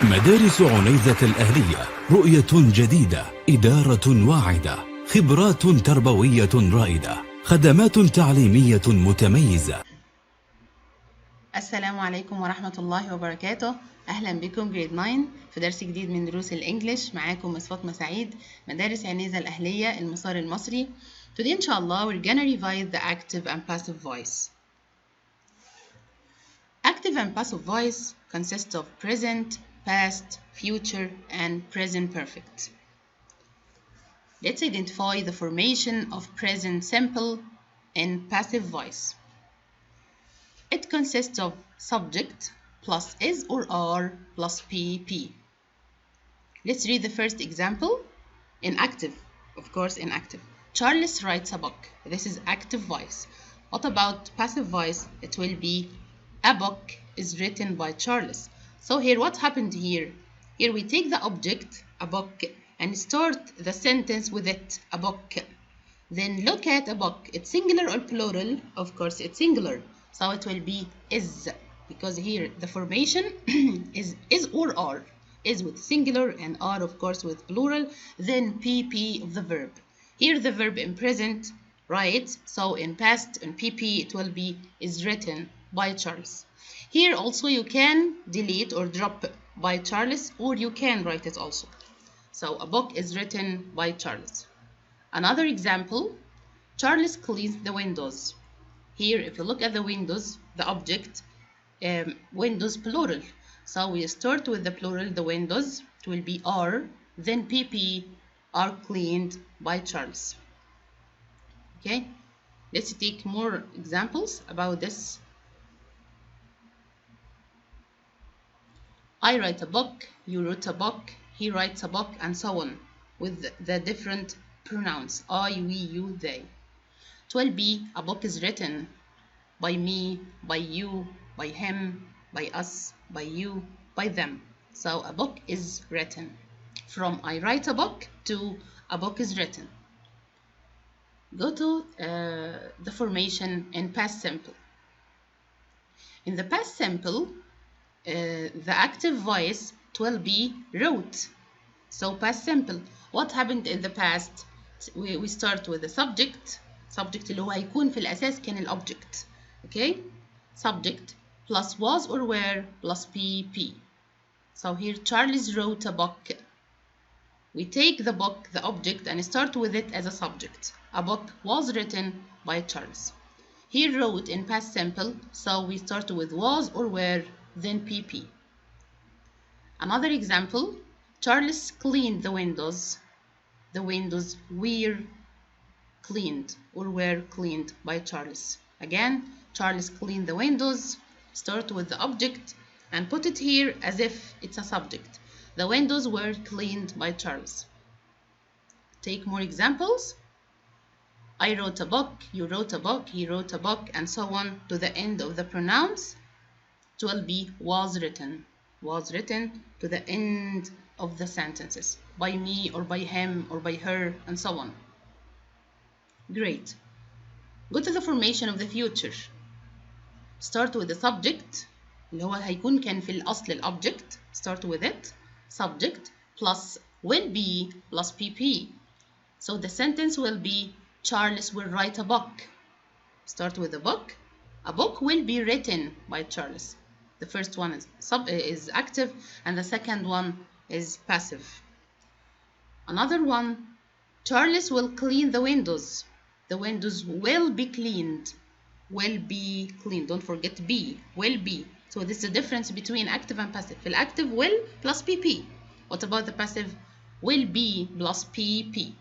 مدارس عنيزة الأهلية، رؤية جديدة، إدارة واعدة، خبرات تربوية رائدة، خدمات تعليمية متميزة. السلام عليكم ورحمة الله وبركاته. أهلا بكم جريد 9 في درس جديد من دروس الإنجليش. معاكم مس فاطمة سعيد، مدارس عنيزة الأهلية، المسار المصري. Today إن شاء الله we're gonna revise the active and passive voice. Active and passive voice consists of present, past, future, and present perfect. Let's identify the formation of present simple and passive voice. It consists of subject plus is or are plus PP. Let's read the first example. In active, of course, in active. Charles writes a book. This is active voice. What about passive voice? It will be a book is written by Charles. So here, what happened here? Here we take the object, a book, and start the sentence with it, a book. Then look at a book. It's singular or plural? Of course, it's singular. So it will be is, because here the formation is or are. Is with singular and are, of course, with plural. Then PP of the verb. Here the verb in present, right? So in past, in PP, it will be is written by Charles. Here also you can delete or drop by Charles, or you can write it also. So a book is written by Charles. Another example, Charles cleans the windows. Here, if you look at the windows, the object, windows plural. So we start with the plural, the windows. It will be are, then PP, are cleaned by Charles. Okay, let's take more examples about this. I write a book, you wrote a book, he writes a book, and so on, with the different pronouns, I, we, you, they. It will be a book is written by me, by you, by him, by us, by you, by them. So a book is written. From I write a book to a book is written. Go to the formation in past simple. In the past simple, the active voice it will be wrote. So past simple. What happened in the past? We start with the subject. Subject اللي هو هيكون في الأساس كان الأوبجكت. Okay? Subject plus was or were plus PP. So here Charles wrote a book. We take the book, the object, and start with it as a subject. A book was written by Charles. He wrote in past simple, so we start with was or were, then PP. Another example, Charles cleaned the windows. The windows were cleaned or were cleaned by Charles. Again, Charles cleaned the windows. Start with the object and put it here as if it's a subject. The windows were cleaned by Charles. Take more examples. I wrote a book, you wrote a book, he wrote a book, and so on to the end of the pronouns. It will be was written to the end of the sentences, by me or by him or by her, and so on. Great. Go to the formation of the future. Start with the subject اللي هو هيكون كان في الأصل الأوبجكت. Start with it. Subject plus will be plus PP. So the sentence will be Charles will write a book. Start with the book. A book will be written by Charles. The first one is active and the second one is passive. Another one, Charles will clean the windows. The windows will be cleaned. Will be cleaned. Don't forget be. Will be. So this is the difference between active and passive. The active will plus PP. What about the passive? Will be plus PP.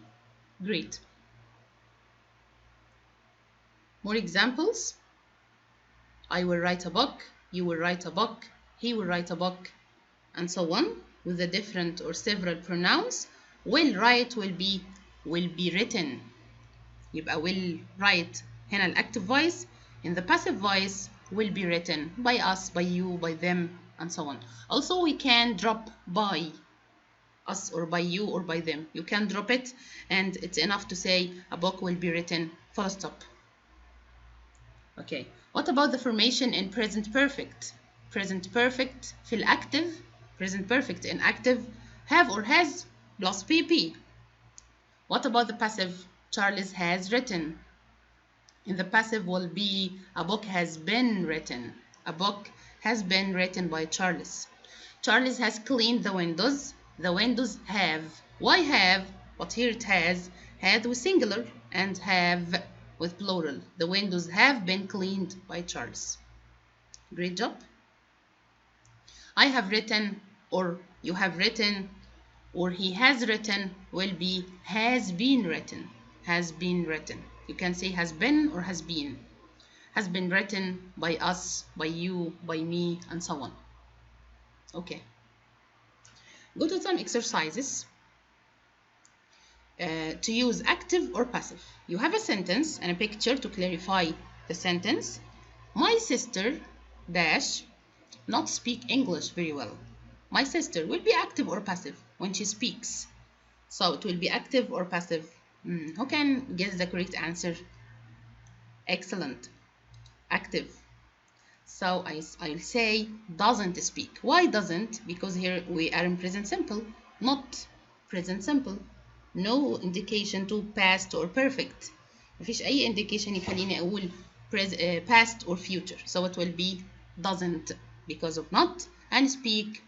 Great. More examples. I will write a book. You will write a book. He will write a book. And so on with the different or several pronouns. Will write will be written. يبقى will write هنا الactive voice. In the passive voice will be written by us, by you, by them, and so on. Also we can drop by us or by you or by them. You can drop it and it's enough to say a book will be written, full stop. Okay, what about the formation in present perfect? Present perfect في الactive Present perfect in active, have or has plus PP. What about the passive? Charles has written. In the passive will be a book has been written. A book has been written by Charles. Charles has cleaned the windows. The windows have. Why have? But here it has. Had with singular and have with plural. The windows have been cleaned by Charles. Great job. I have written, or you have written, or he has written will be has been written. Has been written. You can say has been or has been. Has been written by us, by you, by me, and so on. Okay. Go to some exercises to use active or passive. You have a sentence and a picture to clarify the sentence. My sister dash not speak English very well. My sister will be active or passive when she speaks. So it will be active or passive. Who can guess the correct answer? Excellent. Active. So I'll say doesn't speak. Why doesn't? Because here we are in present simple, not present simple. No indication to past or perfect. مفيش أي indication يخليني أقول past or future. So it will be doesn't because of not, and speak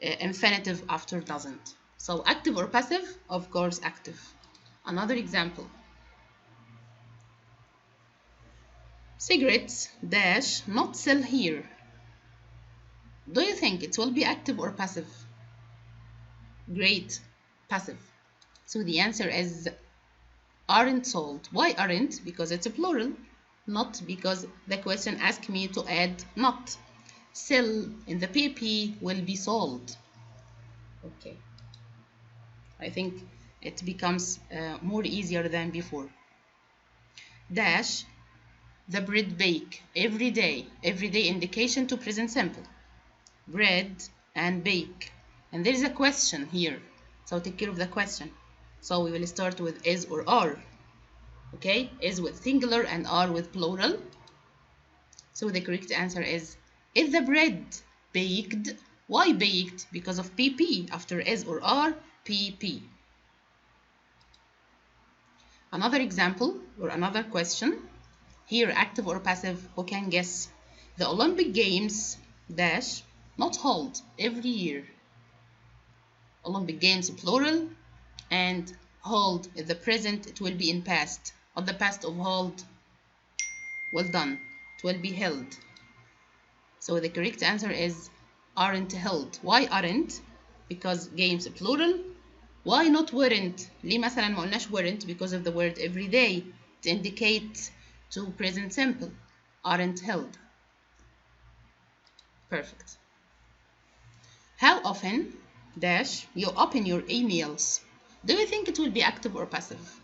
infinitive after doesn't. So active or passive? Of course active. Another example. Cigarettes dash not sell here. Do you think it will be active or passive? Great, passive. So the answer is aren't sold. Why aren't? Because it's a plural. Not because the question asked me to add not. Sell in the PP will be sold. Okay. I think it becomes more easier than before. Dash the bread bake every day. Every day indication to present simple. Bread and bake. And there is a question here. So take care of the question. So we will start with is or are. Okay? Is with singular and are with plural. So the correct answer is the bread baked? Why baked? Because of PP. After is or are, PP. Another example or another question. Here, active or passive, who can guess? The Olympic Games dash not hold every year. Olympic Games plural and hold in the present, it will be in past. Or the past of hold, well done, it will be held. So the correct answer is aren't held. Why aren't? Because games plural. Why not weren't? ليه مثلا ما قلناش weren't? Because of the word every day. It indicates to present simple. Aren't held. Perfect. How often dash you open your emails? Do you think it will be active or passive?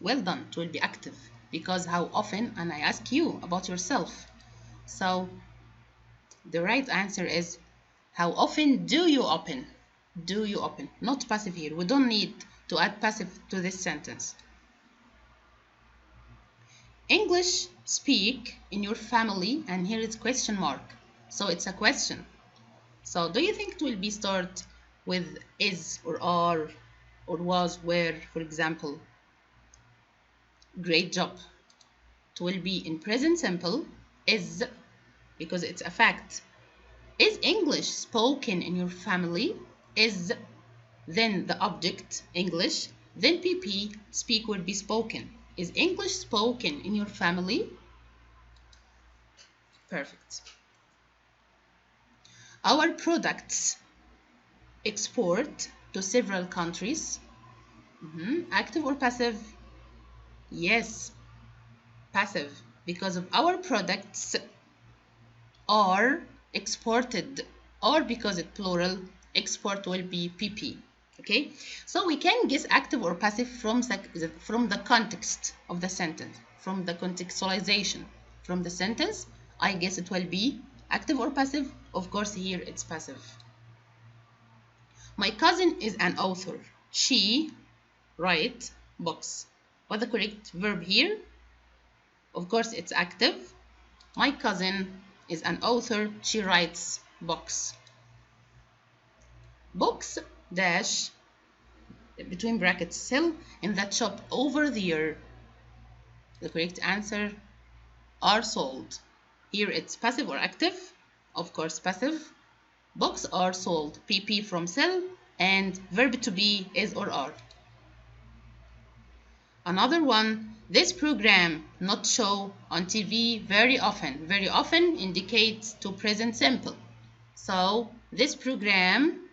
Well done, it will be active. Because how often, and I ask you about yourself. So the right answer is how often do you open? Do you open? Not passive here. We don't need to add passive to this sentence. English speak in your family, and here it's question mark. So it's a question. So do you think it will be start with is or are or was, were, for example? Great job. It will be in present simple, is, because it's a fact. Is English spoken in your family? Is, then the object, English, then PP, speak will be spoken. Is English spoken in your family? Perfect. Our products export to several countries. Active or passive? Yes, passive, because of our products are exported, or because it's plural, export will be PP. Okay, so we can guess active or passive from the context of the sentence, from the contextualization from the sentence. I guess it will be active or passive. Of course here it's passive. My cousin is an author. She writes books. What's the correct verb here? Of course it's active. My cousin is an author. She writes books. Books dash between brackets sell in that shop over there. The correct answer are sold. Here it's passive or active. Of course, passive. Books are sold. PP from sell and verb to be is or are. Another one, this program not show on TV very often. Very often indicates to present simple. So this program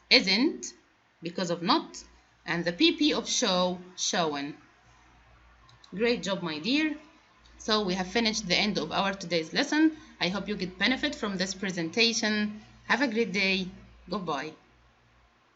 isn't because of not and the PP of show shown. Great job, my dear. So we have finished the end of our today's lesson. I hope you get benefit from this presentation. Have a great day. Goodbye.